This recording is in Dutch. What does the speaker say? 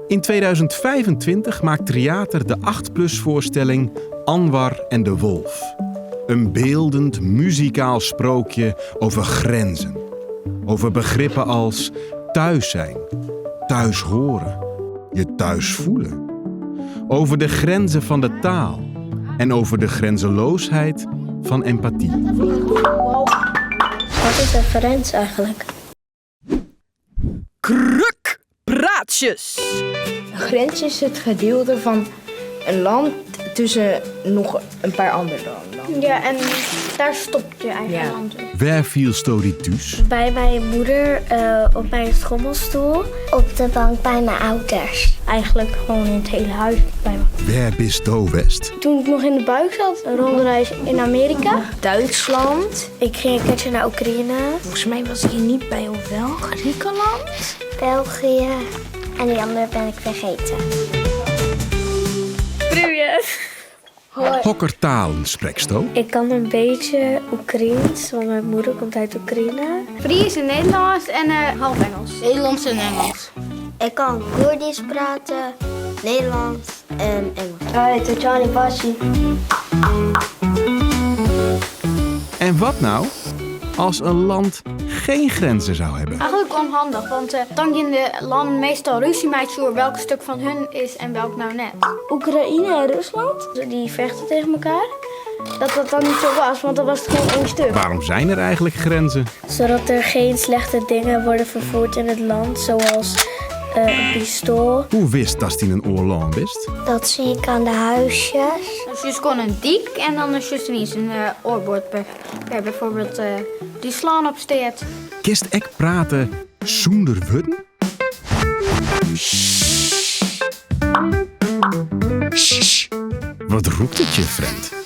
In 2025 maakt Triater de 8+voorstelling Anwar en de Wolf. Een beeldend, muzikaal sprookje over grenzen. Over begrippen als thuis zijn, thuis horen, je thuis voelen. Over de grenzen van de taal en over de grenzeloosheid van empathie. Wat is een grens eigenlijk? Krukpraatjes! Een grens is het gedeelte van een land tussen nog een paar andere landen. Ja, en daar stopt je eigen land. Waar viel Story thuis? Bij mijn moeder op mijn schommelstoel. Op de bank bij mijn ouders. Eigenlijk gewoon in het hele huis bij me. Waar bist do west? Toen ik nog in de buik zat, een rondreis in Amerika. Duitsland. Ik ging een keertje naar Oekraïne. Volgens mij was ik hier niet bij, of wel? Griekenland. België. En die andere ben ik vergeten. Привет. Hoi. Hokkertalen spreksto? Ik kan een beetje Oekraïens, want mijn moeder komt uit Oekraïne. Fries en Nederlands en half Engels. Nederlands en Engels. Ik kan Koerdisch praten, Nederlands en Engels. Hoi, Tatjana Bassi. En wat nou als een land geen grenzen zou hebben? Eigenlijk onhandig, want dan in de landen meestal ruzie maken over welk stuk van hun is en welk nou net. Oekraïne en Rusland, die vechten tegen elkaar. Dat dan niet zo was, want dat was het gewoon één stuk. Waarom zijn er eigenlijk grenzen? Zodat er geen slechte dingen worden vervoerd in het land, zoals een pistool. Hoe wist dat hij een oorlog wist? Dat zie ik aan de huisjes. Dus je gewoon een dik en dan is je niet een oorbord bijvoorbeeld die slaan op steert. Kist ek praten zonder woorden? Wat roept het je, vriend?